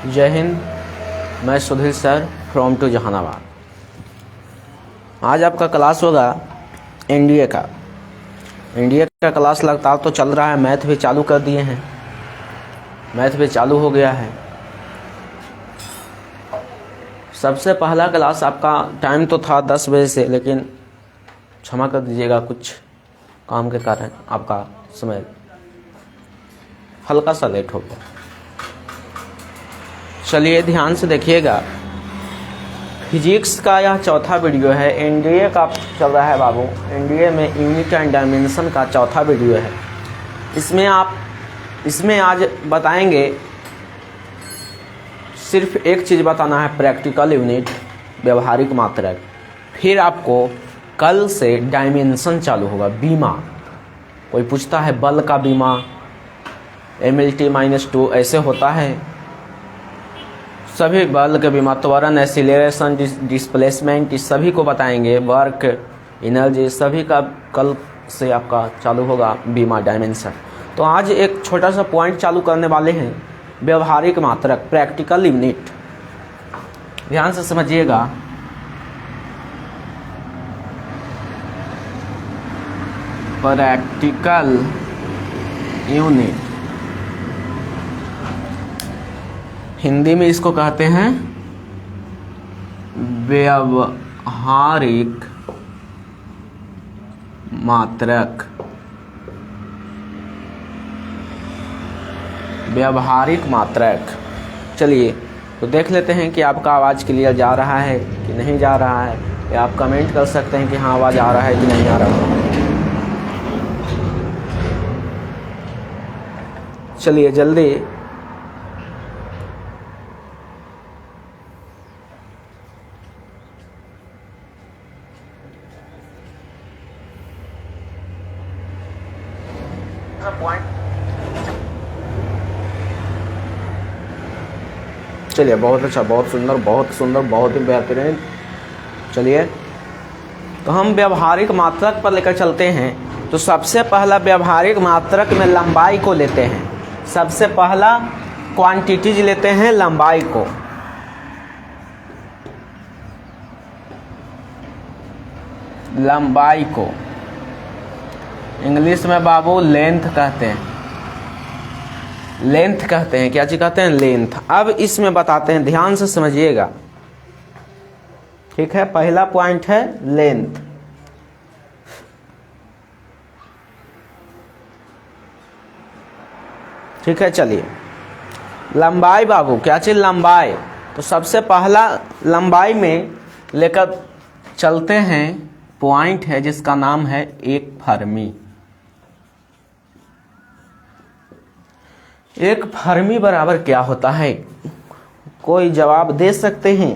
जय हिंद। मैं Sudhir sir from to Jahanabad. आज आपका क्लास होगा एनडीए का। एनडीए का क्लास लगातार तो चल रहा है, मैथ भी चालू कर दिए हैं, मैथ भी चालू हो गया है। सबसे पहला क्लास आपका टाइम तो था 10 बजे से, लेकिन क्षमा कर दीजिएगा, कुछ काम के कारण आपका समय हल्का सा लेट हो गया। चलिए ध्यान से देखिएगा, फिजिक्स का यह चौथा वीडियो है। एनडीए का चल रहा है बाबू, एनडीए में यूनिट एंड डायमेंशन का चौथा वीडियो है। इसमें आज बताएंगे, सिर्फ एक चीज़ बताना है, प्रैक्टिकल यूनिट, व्यवहारिक मात्रक। फिर आपको कल से डायमेंशन चालू होगा, बीमा। कोई पूछता है बल का बीमा, MLT-2 ऐसे होता है। सभी बल के बीमा, त्वरण, एक्सीलरेशन, डिस्प्लेसमेंट, इस सभी को बताएंगे। वर्क, एनर्जी, सभी का कल से आपका चालू होगा बीमा, डायमेंशन। तो आज एक छोटा सा पॉइंट चालू करने वाले हैं, व्यवहारिक मात्रक, प्रैक्टिकल यूनिट। ध्यान से समझिएगा। प्रैक्टिकल यूनिट, हिंदी में इसको कहते हैं व्यवहारिक मात्रक। व्यवहारिक मात्रक। चलिए तो देख लेते हैं कि आपका आवाज़ क्लियर जा रहा है कि नहीं जा रहा है, या आप कमेंट कर सकते हैं कि हाँ आवाज़ आ रहा है कि नहीं आ रहा है। चलिए जल्दी चलिए, बहुत अच्छा, बहुत सुंदर, बहुत ही बेहतरीन। चलिए तो हम व्यवहारिक मात्रक पर लेकर चलते हैं। तो सबसे पहला व्यवहारिक मात्रक में लंबाई को लेते हैं। सबसे पहला क्वांटिटीज लेते हैं लंबाई को। लंबाई को इंग्लिश में बाबू लेंथ कहते हैं। लेंथ कहते हैं, क्या चीज कहते हैं? लेंथ। अब इसमें बताते हैं, ध्यान से समझिएगा, ठीक है। पहला पॉइंट है लेंथ। ठीक है, चलिए लंबाई बाबू, क्या चीज? लंबाई। तो सबसे पहला लंबाई में लेकर चलते हैं, पॉइंट है जिसका नाम है 1 फर्मी। 1 फर्मी बराबर क्या होता है? कोई जवाब दे सकते हैं?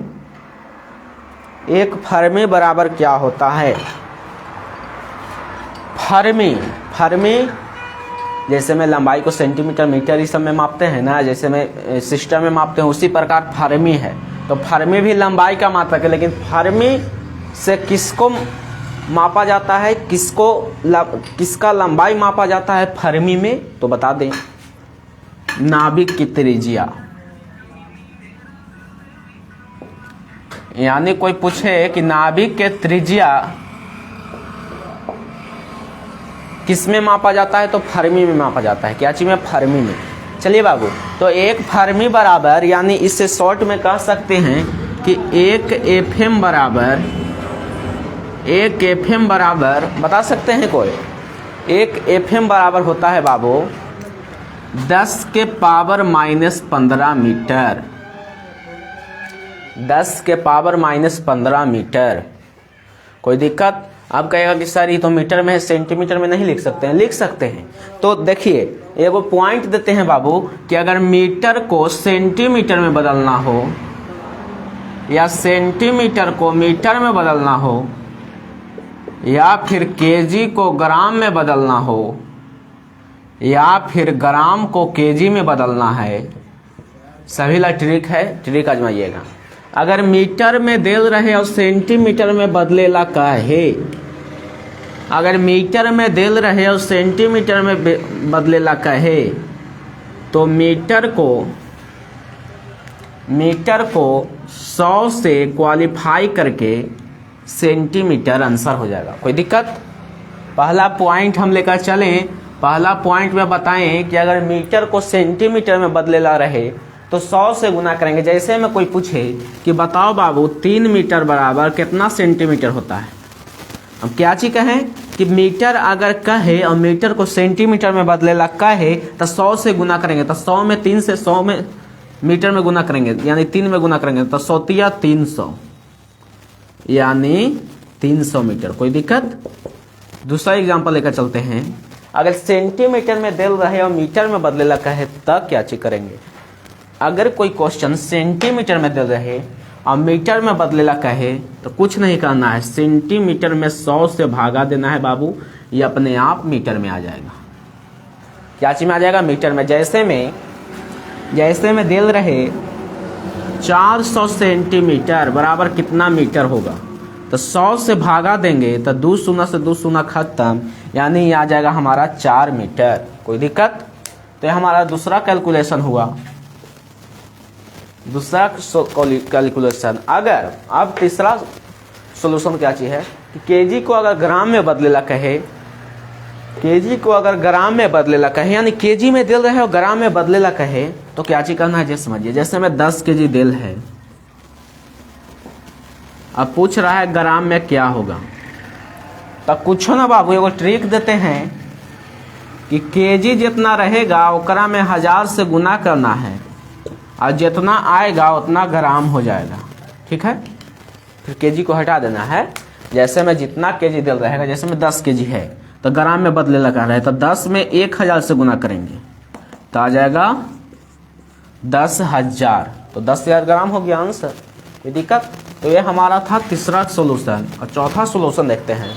1 फर्मी बराबर क्या होता है? फर्मी जैसे मैं लंबाई को सेंटीमीटर, मीटर, इस सब में मापते हैं ना, जैसे मैं सिस्टम में मापते हैं, उसी प्रकार फर्मी है। तो फर्मी भी लंबाई का मात्रक है, लेकिन फर्मी से किसको मापा जाता है, किसका लंबाई मापा जाता है फर्मी में? तो बता दें, नाभिक की त्रिज्या। यानी कोई पूछे कि नाभिक के त्रिज्या किस में मापा जाता है, तो फर्मी में मापा जाता है। क्या चीज में? फर्मी में। चलिए बाबू, तो 1 फर्मी बराबर, यानी इससे शॉर्ट में कह सकते हैं कि 1 FM बराबर, 1 FM बराबर, बता सकते हैं कोई? 1 FM बराबर होता है बाबू 10 के पावर -15 मीटर। 10 के पावर -15 मीटर। कोई दिक्कत? आप कहेगा कि सर ये तो मीटर में है, सेंटीमीटर में नहीं लिख सकते हैं? लिख सकते हैं। तो देखिए, एगो पॉइंट देते हैं बाबू कि अगर मीटर को सेंटीमीटर में बदलना हो, या सेंटीमीटर को मीटर में बदलना हो, या फिर केजी को ग्राम में बदलना हो, या फिर ग्राम को केजी में बदलना है, सभी ला ट्रिक है, ट्रिक आजमाइएगा। अगर मीटर में देल रहे और सेंटीमीटर में बदलेला काहे, अगर मीटर में देल रहे और सेंटीमीटर में बदलेला कहे, तो मीटर को मीटर को 100 से क्वालिफाई करके सेंटीमीटर आंसर हो जाएगा। कोई दिक्कत? पहला पॉइंट हम लेकर चलें। पहला पॉइंट में बताएं कि अगर मीटर को सेंटीमीटर में बदलेला रहे तो 100 से गुना करेंगे। जैसे में कोई पूछे कि बताओ बाबू 3 मीटर बराबर कितना सेंटीमीटर होता है। अब क्या चीज कहें कि मीटर अगर कहे और मीटर को सेंटीमीटर में बदलेला कहे तो 100 से गुना करेंगे। तो 100 में 3 से 100 में मीटर में गुना करेंगे, यानी 3 में गुना करेंगे तो 100 या 300, यानी 300 मीटर। कोई दिक्कत? दूसरा एग्जांपल लेकर चलते हैं। अगर सेंटीमीटर में दिल रहे और मीटर में बदलेला कहे तब क्या चीज करेंगे। अगर कोई क्वेश्चन सेंटीमीटर में दिल रहे और मीटर में बदलेला कहे तो कुछ नहीं करना है, सेंटीमीटर में 100 से भागा देना है बाबू, ये अपने आप मीटर में आ जाएगा। क्या चीज में आ जाएगा? मीटर में। जैसे में दिल रहे 400 सेंटीमीटर बराबर कितना मीटर होगा, तो 100 से भागा देंगे तो 2 शून्य से 2 शून्य खत्म, यानी ये आ जाएगा हमारा 4 मीटर। कोई दिक्कत? तो ये हमारा दूसरा कैलकुलेशन हुआ, दूसरा कैलकुलेशन। अगर अब तीसरा सॉल्यूशन क्या चीज है कि केजी को अगर ग्राम में बदलेला कहे, केजी को अगर ग्राम में बदलेला कहे, यानी केजी में दिल रहे और ग्राम में बदलेला कहे तो क्या चीज करना है, जैसे समझिए। जैसे में 10 केजी दिल है, अब पूछ रहा है ग्राम में क्या होगा, तब कुछ ना बाबू एगो ट्रिक देते हैं कि केजी जितना रहेगा ओकरा में 1000 से गुना करना है और जितना आएगा उतना ग्राम हो जाएगा। ठीक है, फिर केजी को हटा देना है। जैसे में जितना केजी दिल रहेगा, जैसे में 10 केजी है तो ग्राम में बदले लगा रहे, तो 10 में 1000 से गुना करेंगे तो आ जाएगा 10,000, तो 10,000 ग्राम हो गया आंसर। कोई दिक्कत? तो ये हमारा था तीसरा सोल्यूशन। और चौथा सोल्यूशन देखते हैं।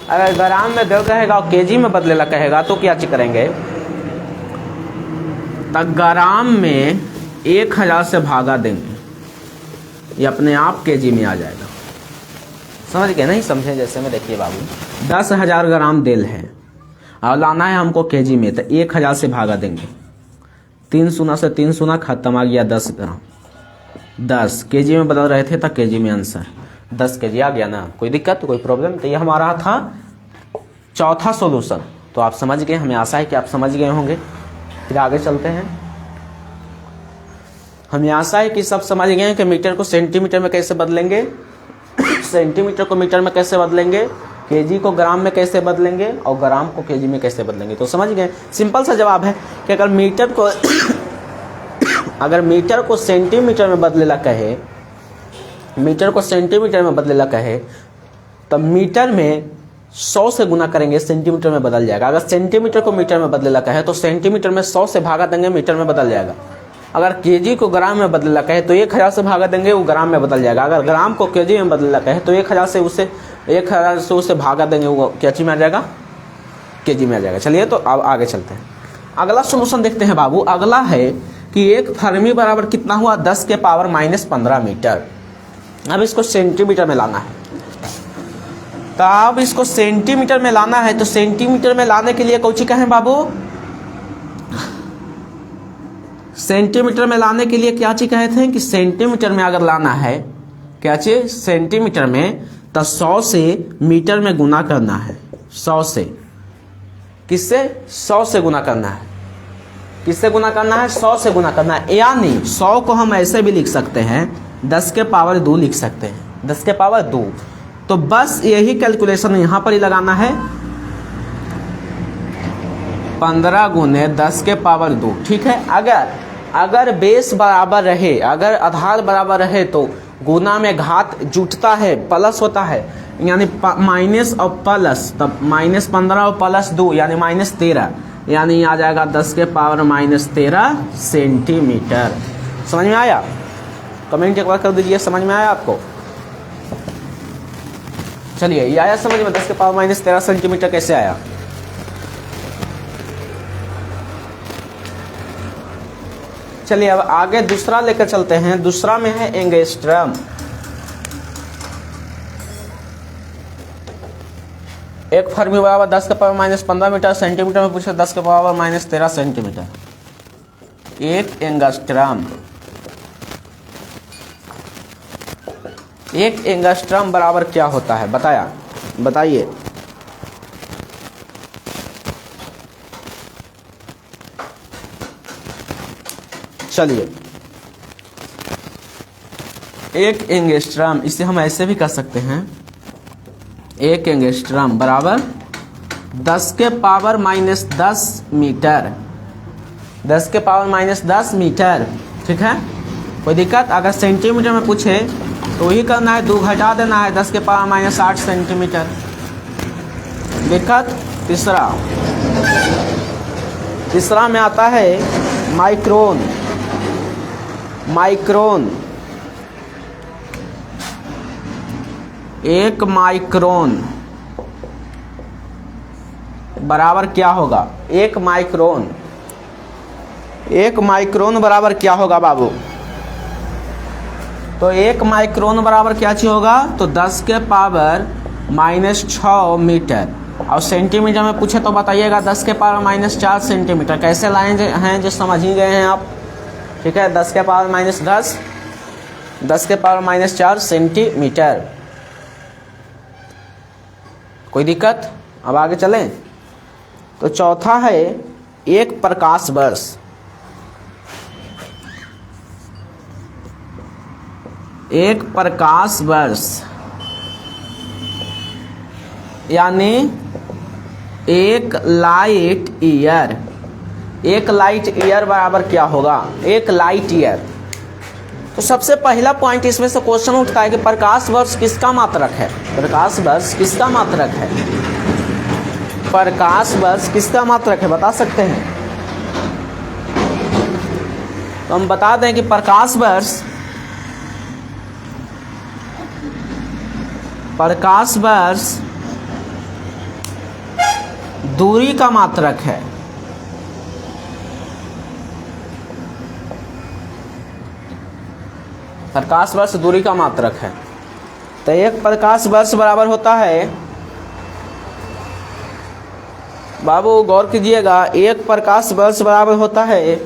अगर ग्राम में दिल रहेगा और केजी में बदलेला कहेगा तो क्या चीज करेंगे, तो ग्राम में 1000 से भागा देंगे, ये अपने आप केजी में आ जाएगा। समझ गए? नहीं समझे? जैसे में देखिए बाबू 10,000 ग्राम दिल है और लाना है हमको केजी में, तो 1000 से भागा देंगे, 3 शून्य से 3 शून्य खत्म, आ गया 10 ग्राम। 10 केजी में बदल रहे थे तो केजी में आंसर 10 केजी आ गया ना। कोई दिक्कत? कोई प्रॉब्लम? तो ये हमारा था चौथा सॉल्यूशन। तो आप समझ गए, हमें आशा है कि आप समझ गए होंगे। फिर आगे चलते हैं। हमें आशा है कि सब समझ गए हैं कि मीटर को सेंटीमीटर में कैसे बदलेंगे, सेंटीमीटर को मीटर में कैसे बदलेंगे, केजी को ग्राम में कैसे बदलेंगे और ग्राम को केजी में कैसे बदलेंगे। तो समझ गए। सिंपल सा जवाब है कि अगर मीटर को अगर मीटर को सेंटीमीटर में बदलेला कहे, मीटर को सेंटीमीटर में बदलेला कहे तो मीटर में 100 से गुना करेंगे, सेंटीमीटर में बदल जाएगा। अगर सेंटीमीटर को मीटर में बदलेला कहे तो सेंटीमीटर में 100 से भागा देंगे, मीटर में बदल जाएगा। अगर केजी को ग्राम में बदलेला कहे तो 1000 से भागा देंगे, वो ग्राम में बदल जाएगा। अगर ग्राम को केजी में बदलेला कहे तो 1000 से उसे भागा देंगे, वो क्या चीज में आ जाएगा, केजी में आ जाएगा। चलिए तो अब आगे चलते हैं। अगला सॉल्यूशन देखते हैं बाबू। अगला है कि एक फर्मी बराबर कितना हुआ, 10 के पावर -15 मीटर। अब इसको सेंटीमीटर में लाना है, तो अब इसको सेंटीमीटर में लाना है। तो सेंटीमीटर में लाने के लिए कौची कहें बाबू, सेंटीमीटर में लाने के लिए क्या चीज कहे थे कि सेंटीमीटर में अगर लाना है, क्या चीज, सेंटीमीटर में, तो 100 से मीटर में गुना करना है। 100 से किससे, 100 से गुना करना है। किससे गुना करना है, 100 से गुना करना है। यानी 100 को हम ऐसे भी लिख सकते हैं, 10 के पावर 2 लिख सकते हैं, 10 के पावर 2। तो बस यही कैलकुलेशन यहां पर ही लगाना है, 15 गुने 10 के पावर 2। ठीक है। अगर बेस बराबर रहे, अगर आधार बराबर रहे तो गुना में घात जुटता है, प्लस होता है, यानी माइनस और प्लस, तब -15 और +2 यानी -13, यानी आ जाएगा 10 के पावर -13 सेंटीमीटर। समझ में आया? कमेंट एक बार कर दीजिए, समझ में आया आपको? चलिए, ये आया समझ में, 10 के पावर -13 सेंटीमीटर कैसे आया। चलिए अब आगे दूसरा लेकर चलते हैं। दूसरा में है एंगस्ट्रम। एक फर्मी बराबर 10 के पावर -15 मीटर, सेंटीमीटर में पूछे 10 के पावर -13 सेंटीमीटर। एक एंगस्ट्रम 1 एंगस्ट्रम बराबर क्या होता है बताइए। चलिए 1 एंगस्ट्रम, इसे हम ऐसे भी कर सकते हैं, 1 एंगस्ट्रम बराबर 10 के पावर माइनस 10 मीटर, 10 के पावर माइनस 10 मीटर। ठीक है, कोई दिक्कत? अगर सेंटीमीटर में पूछे तो वही करना है, 2 घटा देना है, 10 के पावर माइनस 8 सेंटीमीटर। दिक्कत? तीसरा में आता है माइक्रोन। 1 माइक्रोन बराबर क्या होगा? 1 माइक्रोन बराबर क्या होगा बाबू? तो 1 माइक्रोन बराबर क्या चीज होगा? तो 10 के पावर माइनस 6 मीटर। और सेंटीमीटर में पूछे तो बताइएगा 10 के पावर माइनस 4 सेंटीमीटर। कैसे लाइन हैं जो समझ ही गए हैं आप। ठीक है, 10 के पावर माइनस 10 के पावर माइनस 4 सेंटीमीटर। कोई दिक्कत? अब आगे चलें। तो चौथा है 1 प्रकाश वर्ष। 1 प्रकाश वर्ष यानी 1 लाइट ईयर। 1 लाइट ईयर बराबर क्या होगा? 1 लाइट ईयर। तो सबसे पहला पॉइंट इसमें से क्वेश्चन उठता है कि प्रकाश वर्ष किसका मात्रक है? प्रकाश वर्ष किसका मात्रक है? प्रकाश वर्ष किसका मात्रक है, बता सकते हैं? तो हम बता दें कि प्रकाश वर्ष दूरी का मात्रक है। प्रकाश वर्ष दूरी का मात्रक है। तो 1 प्रकाश वर्ष बराबर होता है, बाबू गौर कीजिएगा, 1 प्रकाश वर्ष बराबर होता है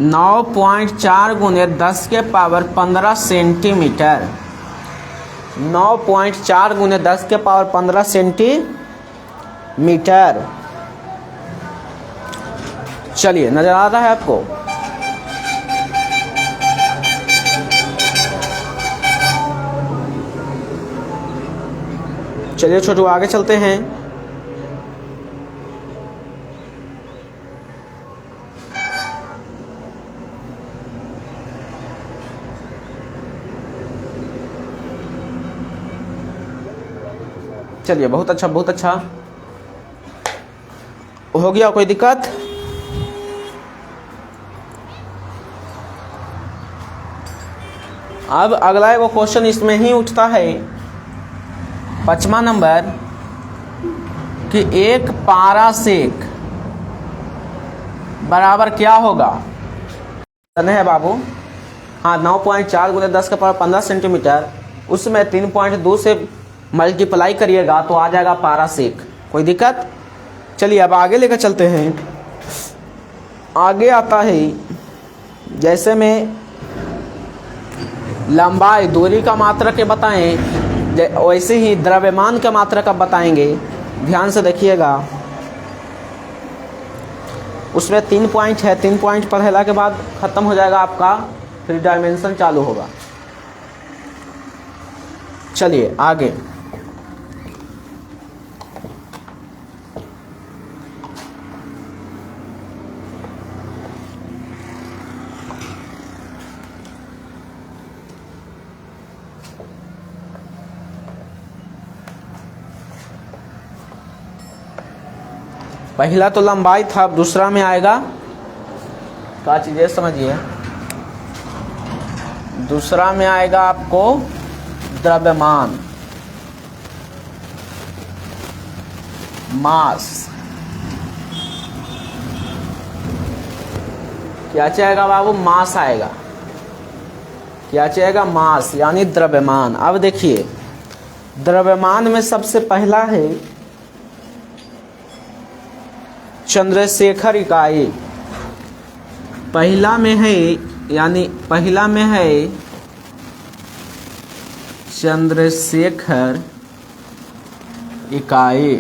9.4 गुने 10 के पावर 15 सेंटीमीटर। 9.4 गुने 10 के पावर 15 सेंटीमीटर। चलिए, नजर आ रहा है आपको? चलिए छोटू आगे चलते हैं। चलिए, बहुत अच्छा बहुत अच्छा हो गया। कोई दिक्कत? अब अगला वो क्वेश्चन इसमें ही उठता है, 5वां नंबर, कि 1 पारासेक बराबर क्या होगा? है बाबू, हाँ, 9.4 गुने 10 के पावर 15 सेंटीमीटर, उसमें 3.2 से मल्टीप्लाई करिएगा तो आ जाएगा पारासेक। कोई दिक्कत? चलिए अब आगे लेकर चलते हैं। आगे आता है, जैसे में लंबाई दूरी का मात्रक के बताएं, वैसे ही द्रव्यमान का मात्रक अब बताएंगे। ध्यान से देखिएगा, उसमें 3 पॉइंट है। 3 पॉइंट पढ़ेला के बाद खत्म हो जाएगा आपका, फिर डायमेंशन चालू होगा। चलिए आगे। पहला तो लंबाई था, अब दूसरा में आएगा क्या चीज़ें समझिए। दूसरा में आएगा आपको द्रव्यमान, मास। क्या चाहेगा बाबू? मास आएगा। क्या चाहेगा? मास यानी द्रव्यमान। अब देखिए, द्रव्यमान में सबसे पहला है चंद्रशेखर इकाई। पहला में है, यानी पहला में है चंद्रशेखर इकाई,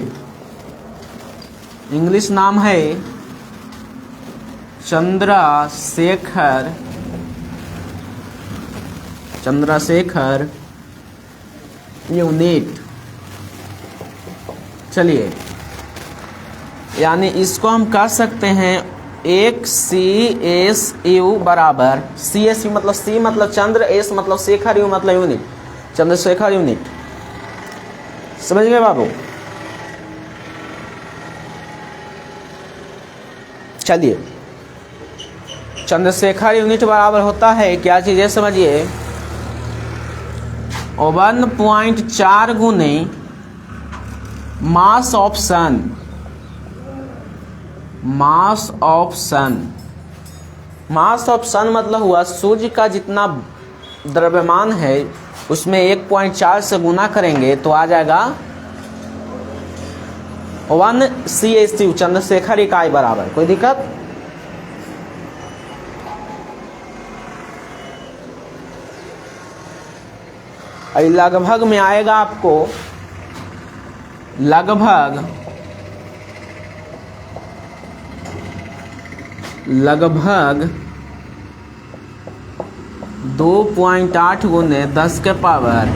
इंग्लिश नाम है चंद्रशेखर यूनिट। चलिए, यानी इसको हम कह सकते हैं एक CSU बराबर, CSU मतलब C मतलब चंद्र, S मतलब शेखर, U मतलब यूनिट, चंद्रशेखर यूनिट। समझ गए बाबू? चलिए, चंद्रशेखर यूनिट बराबर होता है क्या चीज़ है, समझिए 1.4 गुने mass of sun. Mass of सन मतलब हुआ सूर्य का जितना द्रव्यमान है उसमें 1.4 से गुना करेंगे तो आ जाएगा 1 CSU चंद्रशेखर इकाई बराबर। कोई दिक्कत? लगभग में आएगा आपको लगभग 2.8 गुने 10 के पावर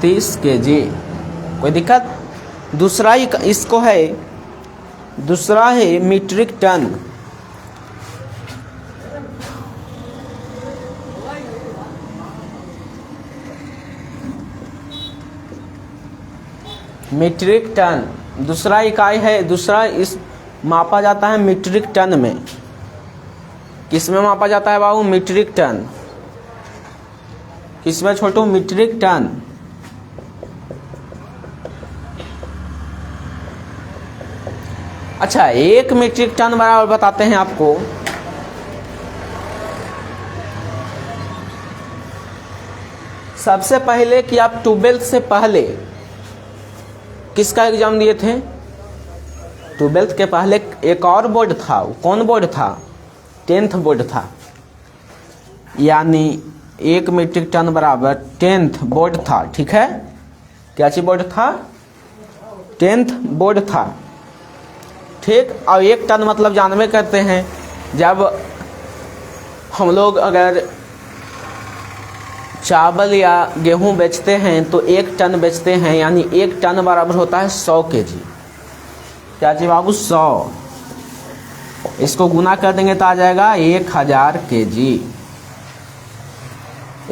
30 kg। कोई दिक्कत? दूसरा ही इसको है, दूसरा है मीट्रिक टन। मीट्रिक टन दूसरा इकाई है, दूसरा इस मापा जाता है मीट्रिक टन में। किस में मापा जाता है बाबू? Metric ton. किस में छोटू? Metric ton. अच्छा, 1 मीट्रिक टन बराबर बताते हैं आपको सबसे पहले कि आप 12th से पहले किसका एग्जाम दिए थे? 12th के पहले एक और बोर्ड था, कौन बोर्ड था? 10th बोर्ड था। यानी 1 मीट्रिक टन बराबर 10th बोर्ड था। ठीक है, क्या चीज बोर्ड था? 10th बोर्ड था। ठीक, और 1 टन मतलब जानवे करते हैं, जब हम लोग अगर चावल या गेहूं बेचते हैं तो 1 टन बेचते हैं, यानी 1 टन बराबर होता है 100 kg। क्या चीज बाबू? 100। इसको गुना कर देंगे तो आ जाएगा 1000 kg।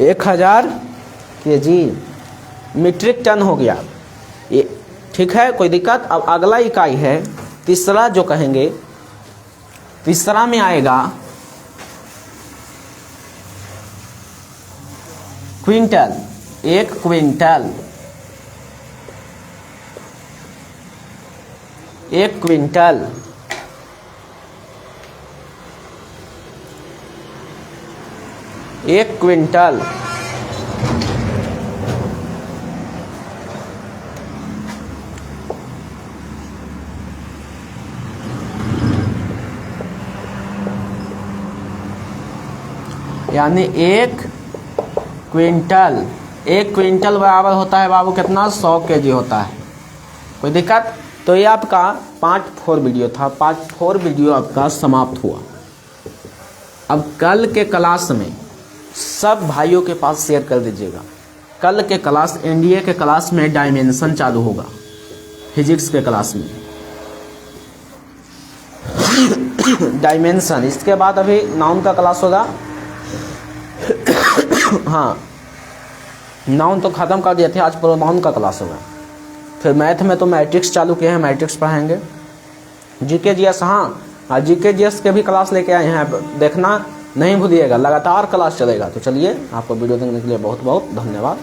1000 kg मीट्रिक टन हो गया ये। ठीक है, कोई दिक्कत? अब अगला इकाई है तीसरा, जो कहेंगे तीसरा में आएगा क्विंटल। 1 quintal, 1 quintal. एक क्विंटल यानी 1 क्विंटल। 1 क्विंटल बराबर होता है बाबू कितना? 100 kg होता है। कोई दिक्कत? तो ये आपका पार्ट 4 वीडियो था। पार्ट 4 वीडियो आपका समाप्त हुआ। अब कल के क्लास में सब भाइयों के पास शेयर कर दीजिएगा। कल के क्लास एनडीए के क्लास में डायमेंशन चालू होगा, फिजिक्स के क्लास में डायमेंशन। इसके बाद अभी नाउन का क्लास होगा। हाँ, नाउन तो ख़त्म कर दिए थे, आज प्रोनाउन का क्लास होगा। फिर मैथ में तो मैट्रिक्स चालू किए हैं, मैट्रिक्स पढ़ाएंगे। जीके जीएस, हाँ जीके जीएस के भी क्लास लेके आए हैं, देखना नहीं भूलिएगा, लगातार क्लास चलेगा। तो चलिए, आपको वीडियो देखने के लिए बहुत बहुत धन्यवाद।